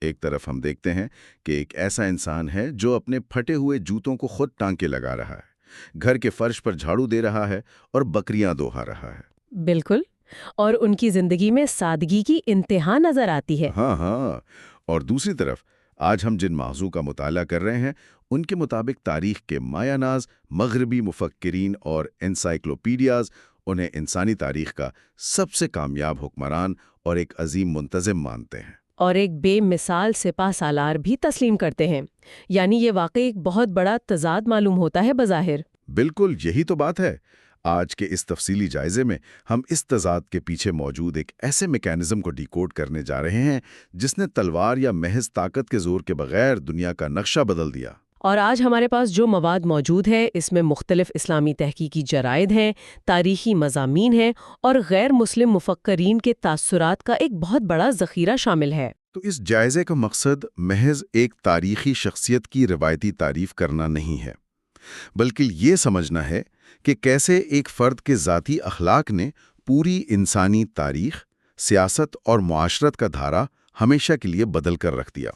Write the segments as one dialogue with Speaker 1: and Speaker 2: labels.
Speaker 1: ایک طرف ہم دیکھتے ہیں کہ ایک ایسا انسان ہے جو اپنے پھٹے ہوئے جوتوں کو خود ٹانکے لگا رہا ہے، گھر کے فرش پر جھاڑو دے رہا ہے اور بکریاں دوہا رہا ہے۔
Speaker 2: بالکل، اور ان کی زندگی میں سادگی کی انتہا نظر آتی ہے۔
Speaker 1: ہاں ہاں، اور دوسری طرف آج ہم جن موضوع کا مطالعہ کر رہے ہیں ان کے مطابق تاریخ کے مایہ ناز مغربی مفکرین اور انسائکلوپیڈیاز انہیں انسانی تاریخ کا سب سے کامیاب حکمران اور ایک عظیم منتظم مانتے ہیں۔
Speaker 2: اور ایک بے مثال سپہ سالار بھی تسلیم کرتے ہیں، یعنی یہ واقعی ایک بہت بڑا تضاد معلوم ہوتا ہے بظاہر۔
Speaker 1: بالکل یہی تو بات ہے۔ آج کے اس تفصیلی جائزے میں ہم اس تضاد کے پیچھے موجود ایک ایسے میکینزم کو ڈیکوڈ کرنے جا رہے ہیں جس نے تلوار یا محض طاقت کے زور کے بغیر دنیا کا نقشہ بدل دیا۔
Speaker 2: اور آج ہمارے پاس جو مواد موجود ہے اس میں مختلف اسلامی تحقیقی جرائد ہیں، تاریخی مضامین ہیں اور غیر مسلم مفکرین کے تاثرات کا ایک بہت بڑا ذخیرہ شامل ہے۔
Speaker 1: تو اس جائزے کا مقصد محض ایک تاریخی شخصیت کی روایتی تعریف کرنا نہیں ہے، بلکہ یہ سمجھنا ہے کہ کیسے ایک فرد کے ذاتی اخلاق نے پوری انسانی تاریخ، سیاست اور معاشرت کا دھارا ہمیشہ کے لیے بدل کر رکھ دیا۔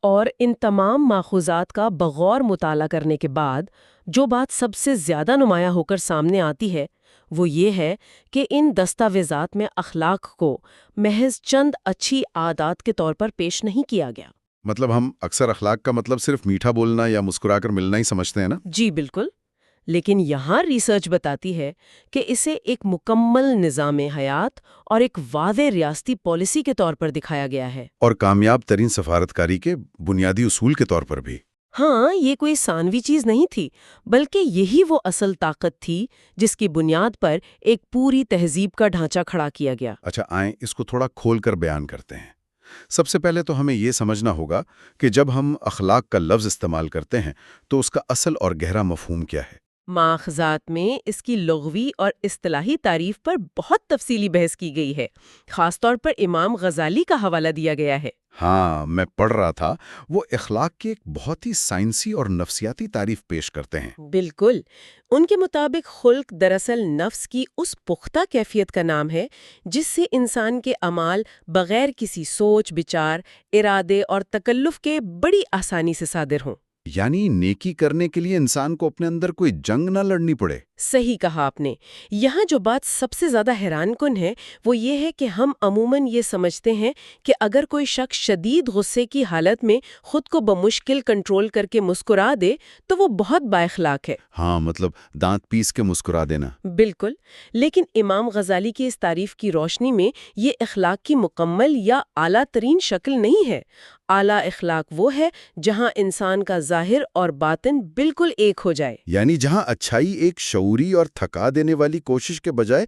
Speaker 2: اور ان تمام ماخوذات کا بغور مطالعہ کرنے کے بعد جو بات سب سے زیادہ نمایاں ہو کر سامنے آتی ہے وہ یہ ہے کہ ان دستاویزات میں اخلاق کو محض چند اچھی عادات کے طور پر پیش نہیں کیا گیا۔
Speaker 1: مطلب ہم اکثر اخلاق کا مطلب صرف میٹھا بولنا یا مسکرا کر ملنا ہی سمجھتے ہیں نا؟
Speaker 2: جی بالکل، لیکن یہاں ریسرچ بتاتی ہے کہ اسے ایک مکمل نظام حیات اور ایک واضح ریاستی پالیسی کے طور پر دکھایا گیا ہے۔
Speaker 1: اور کامیاب ترین سفارتکاری کے بنیادی اصول کے طور پر بھی۔
Speaker 2: ہاں، یہ کوئی ثانوی چیز نہیں تھی، بلکہ یہی وہ اصل طاقت تھی جس کی بنیاد پر ایک پوری تہذیب کا ڈھانچہ کھڑا کیا گیا۔
Speaker 1: اچھا، آئیں اس کو تھوڑا کھول کر بیان کرتے ہیں۔ سب سے پہلے تو ہمیں یہ سمجھنا ہوگا کہ جب ہم اخلاق کا لفظ استعمال کرتے ہیں تو اس کا اصل اور گہرا مفہوم کیا ہے؟
Speaker 2: ماخذات میں اس کی لغوی اور اصطلاحی تعریف پر بہت تفصیلی بحث کی گئی ہے، خاص طور پر امام غزالی کا حوالہ دیا گیا ہے۔
Speaker 1: ہاں، میں پڑھ رہا تھا، وہ اخلاق کی ایک بہت ہی سائنسی اور نفسیاتی تعریف پیش کرتے ہیں۔
Speaker 2: بالکل، ان کے مطابق خلق دراصل نفس کی اس پختہ کیفیت کا نام ہے جس سے انسان کے اعمال بغیر کسی سوچ بچار، ارادے اور تکلف کے بڑی آسانی سے صادر ہوں۔
Speaker 1: یعنی نیکی کرنے کے لیے انسان کو اپنے اندر کوئی جنگ نہ لڑنی پڑے۔
Speaker 2: صحیح کہا آپ نے۔ یہاں جو بات سب سے زیادہ حیران کن ہے وہ یہ ہے کہ ہم عموماً یہ سمجھتے ہیں کہ اگر کوئی شخص شدید غصے کی حالت میں خود کو بمشکل کنٹرول کر کے مسکرا دے تو وہ بہت بااخلاق ہے۔
Speaker 1: ہاں، مطلب دانت پیس کے مسکرا دینا۔
Speaker 2: بالکل، لیکن امام غزالی کی اس تعریف کی روشنی میں یہ اخلاق کی مکمل یا اعلیٰ ترین شکل نہیں ہے۔ اعلیٰ اخلاق وہ ہے جہاں انسان کا ظاہر اور باطن بالکل ایک ہو جائے،
Speaker 1: یعنی جہاں اچھائی ایک شعوری اور تھکا دینے والی کوشش کے بجائے